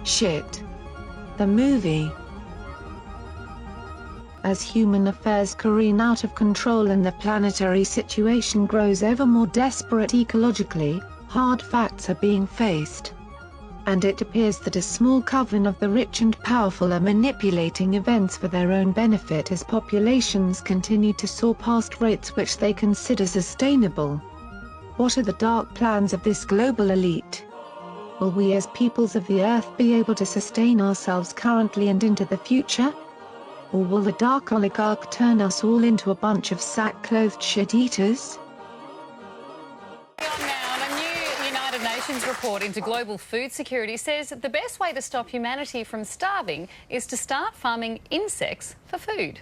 Shit. The movie. As human affairs careen out of control and the planetary situation grows ever more desperate ecologically, hard facts are being faced. And it appears that a small coven of the rich and powerful are manipulating events for their own benefit as populations continue to soar past rates which they consider sustainable. What are the dark plans of this global elite? Will we as peoples of the Earth be able to sustain ourselves currently and into the future? Or will the dark oligarch turn us all into a bunch of sack-clothed shit-eaters? Now, a new United Nations report into global food security says the best way to stop humanity from starving is to start farming insects for food.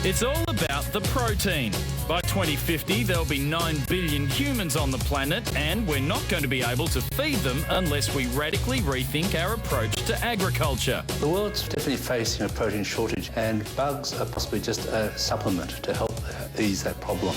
It's all about the protein. By 2050, there'll be 9 billion humans on the planet, and we're not going to be able to feed them unless we radically rethink our approach to agriculture. The world's definitely facing a protein shortage, and bugs are possibly just a supplement to help ease that problem.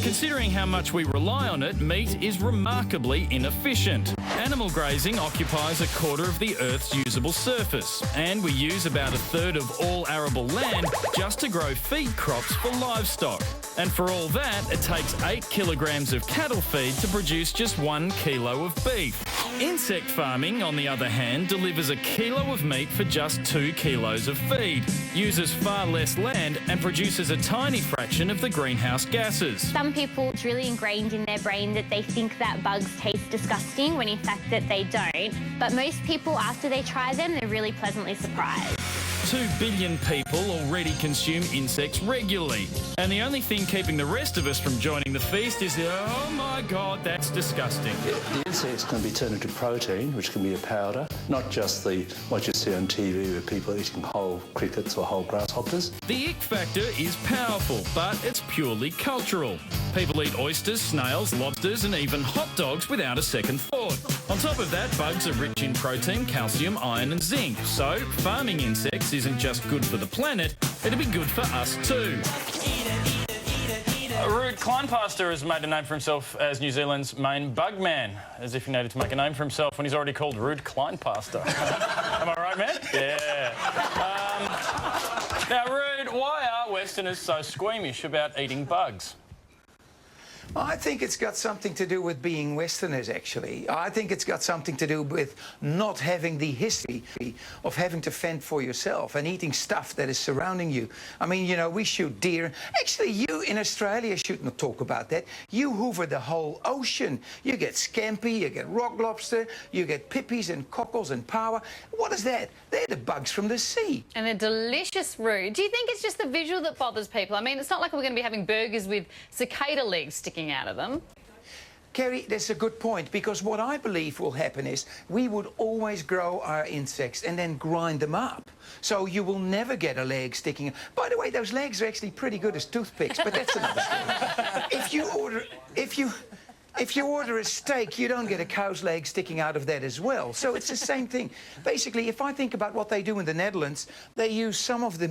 Considering how much we rely on it, meat is remarkably inefficient. Animal grazing occupies a quarter of the Earth's usable surface, and we use about a third of all arable land just to grow feed crops for livestock. And for all that, it takes 8 kilograms of cattle feed to produce just 1 kilo of beef. Insect farming, on the other hand, delivers a kilo of meat for just 2 kilos of feed, uses far less land and produces a tiny fraction of the greenhouse gases. Some people, it's really ingrained in their brain that they think that bugs taste disgusting when in fact that they don't. But most people, after they try them, they're really pleasantly surprised. 2 billion people already consume insects regularly. And the only thing keeping the rest of us from joining the feast is, oh my God, that's disgusting. The insects can be turned into protein, which can be a powder, not just what you see on TV where people are eating whole crickets or whole grasshoppers. The ick factor is powerful, but it's purely cultural. People eat oysters, snails, lobsters, and even hot dogs without a second thought. On top of that, bugs are rich in protein, calcium, iron, and zinc. So, farming insects isn't just good for the planet, it'll be good for us too. Ruud Kleinpaster has made a name for himself as New Zealand's main bug man, as if he needed to make a name for himself when he's already called Ruud Kleinpaster. Am I right, man? Yeah. Now, Ruud, why are Westerners so squeamish about eating bugs? Well, I think it's got something to do with being Westerners, actually. I think it's got something to do with not having the history of having to fend for yourself and eating stuff that is surrounding you. I mean, you know, we shoot deer. Actually, you in Australia should not talk about that. You hoover the whole ocean. You get scampi, you get rock lobster, you get pippies and cockles and power. What is that? They're the bugs from the sea. And they're delicious, Ruud. Do you think it's just the visual that bothers people? I mean, it's not like we're going to be having burgers with cicada legs sticking out of them. Kerry, that's a good point, because what I believe will happen is we would always grow our insects and then grind them up. So you will never get a leg sticking. By the way, those legs are actually pretty good as toothpicks, but that's another story. If you order a steak, you don't get a cow's leg sticking out of that as well. So it's the same thing. Basically, if I think about what they do in the Netherlands, they use some of the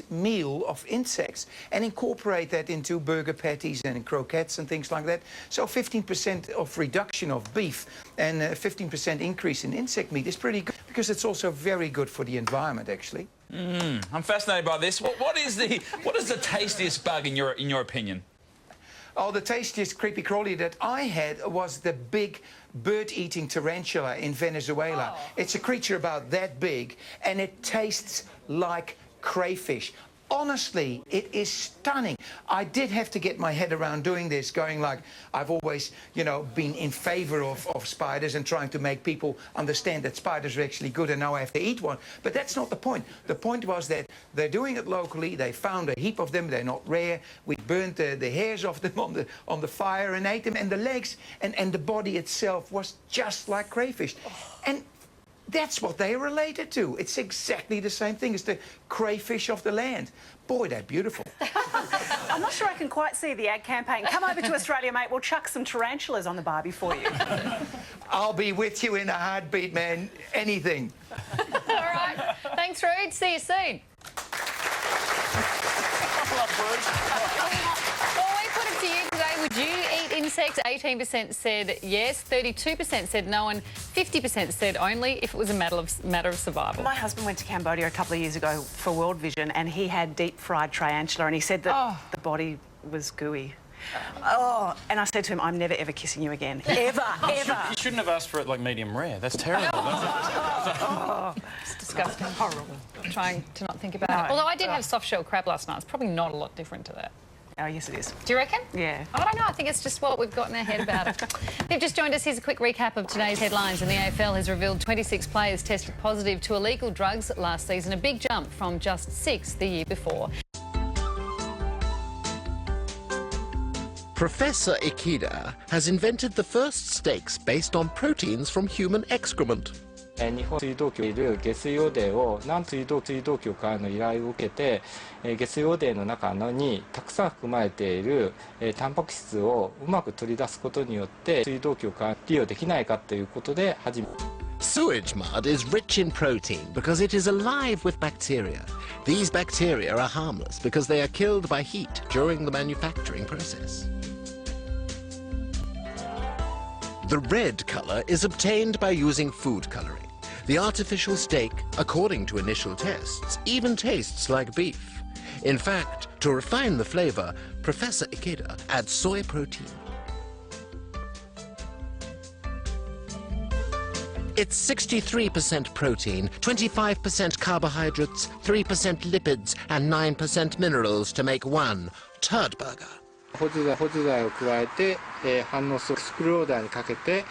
meal of insects and incorporate that into burger patties and croquettes and things like that. So 15% of reduction of beef and 15% increase in insect meat is pretty good, because it's also very good for the environment, actually. I'm fascinated by this. What is the tastiest bug in your opinion? Oh, the tastiest creepy crawly that I had was the big bird-eating tarantula in Venezuela. Oh. It's a creature about that big, and it tastes like crayfish. Honestly, it is stunning. I did have to get my head around doing this, going like, I've always, you know, been in favor of spiders and trying to make people understand that spiders are actually good and now I have to eat one. But that's not the point. The point was that they're doing it locally. They found a heap of them. They're not rare. We burned the hairs off them on the fire and ate them. And the legs and the body itself was just like crayfish. And that's what they are related to. It's exactly the same thing as the crayfish of the land. Boy, they're beautiful. I'm not sure I can quite see the ad campaign. Come over to Australia, mate. We'll chuck some tarantulas on the barbie for you. I'll be with you in a heartbeat, man. Anything. All right. Thanks, Ruud. See you soon. Well, we put it to you today. Would you eat insects 18% said yes, 32% said no, and 50% said only if it was a matter of survival. My husband went to Cambodia a couple of years ago for World Vision, and he had deep-fried tarantula, and he said that the body was gooey. Oh, and I said to him, I'm never, ever kissing you again. Ever, ever. You shouldn't have asked for it like medium rare. That's terrible. It's disgusting. Horrible. I'm trying to not think about it. Although I did have soft-shell crab last night. It's probably not a lot different to that. Oh, yes, it is. Do you reckon? Yeah. I don't know. I think it's just what we've got in our head about it. If you've just joined us, here's a quick recap of today's headlines. And the AFL has revealed 26 players tested positive to illegal drugs last season, a big jump from just 6 the year before. Professor Ikeda has invented the first steaks based on proteins from human excrement. 日本水道局にいる下水汚泥を南水道局からの依頼を受けて下水汚泥の中にたくさん含まれているタンパク質をうまく取り出すことによって水道局から利用できないかということで始め Sewage mud is rich in protein because it is alive with bacteria. These bacteria are harmless because they are killed by heat during the manufacturing process. The red color is obtained by using food coloring. The artificial steak, according to initial tests, even tastes like beef. In fact, to refine the flavor, Professor Ikeda adds soy protein. It's 63% protein, 25% carbohydrates, 3% lipids, and 9% minerals to make one turd burger. 保持剤を加えて反応するスクローダーにかけて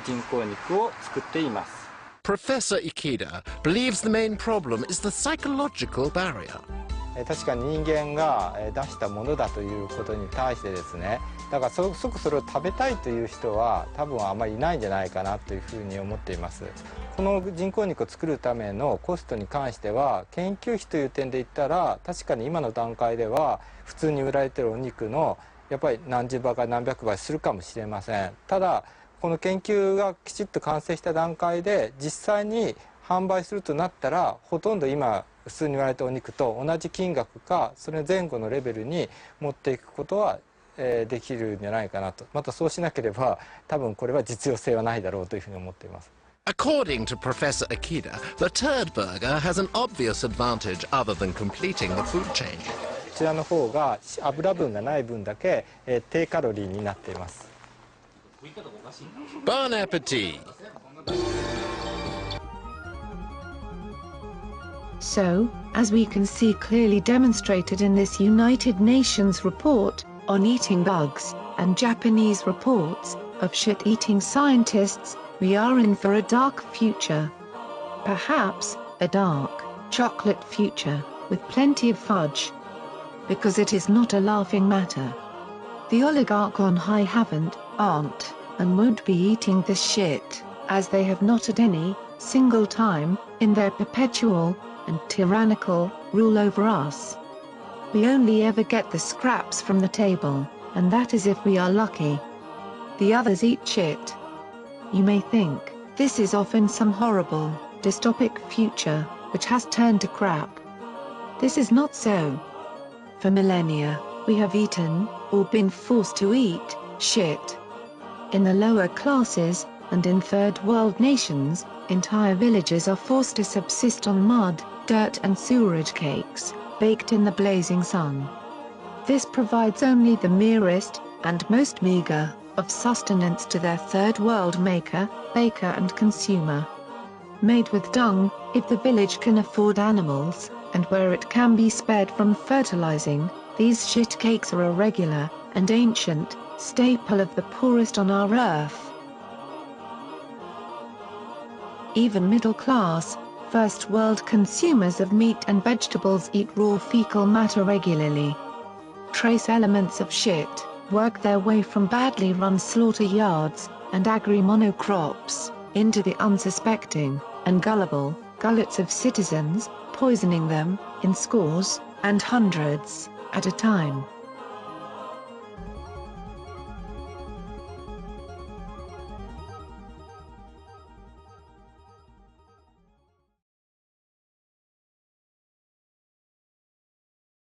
人工肉を作っています。 Professor Ikeda believes the main problem is the psychological barrier. 確かに人間が出したものだということに対してですね、だから即それを食べたいという人は多分あまりいないんじゃないかなというふうに思っています。この人工肉を作るためのコストに関しては研究費という点で言ったら確かに今の段階では普通に売られているお肉のやっぱり何十倍か何百倍するかもしれません。ただこの研究がきちっと完成した段階で実際に販売するとなったらほとんど今普通に売られたお肉と同じ金額かそれ前後のレベルに持っていくことはできるんじゃないかなと。またそうしなければ多分これは実用性はないだろうというふうに思っています。 According to Professor Ikeda, the turd burger has an obvious advantage other than completing the food chain. こちらの方が油分がない分だけ低カロリーになっています。 Bon appetit! So, as we can see clearly demonstrated in this United Nations report on eating bugs, and Japanese reports of shit-eating scientists, we are in for a dark future. Perhaps, a dark, chocolate future, with plenty of fudge. Because it is not a laughing matter. The oligarchs on high aren't, and won't be eating this shit, as they have not at any single time in their perpetual and tyrannical rule over us. We only ever get the scraps from the table, and that is if we are lucky. The others eat shit. You may think this is often some horrible, dystopic future, which has turned to crap. This is not so. For millennia, we have eaten, or been forced to eat, shit. In the lower classes, and in third world nations, entire villages are forced to subsist on mud, dirt and sewerage cakes, baked in the blazing sun. This provides only the merest, and most meager, of sustenance to their third world maker, baker and consumer. Made with dung, if the village can afford animals, and where it can be spared from fertilizing, these shit cakes are a regular, and ancient, staple of the poorest on our earth. Even middle-class, first-world consumers of meat and vegetables eat raw fecal matter regularly. Trace elements of shit work their way from badly run slaughter yards and agri-monocrops into the unsuspecting and gullible gullets of citizens, poisoning them in scores and hundreds at a time.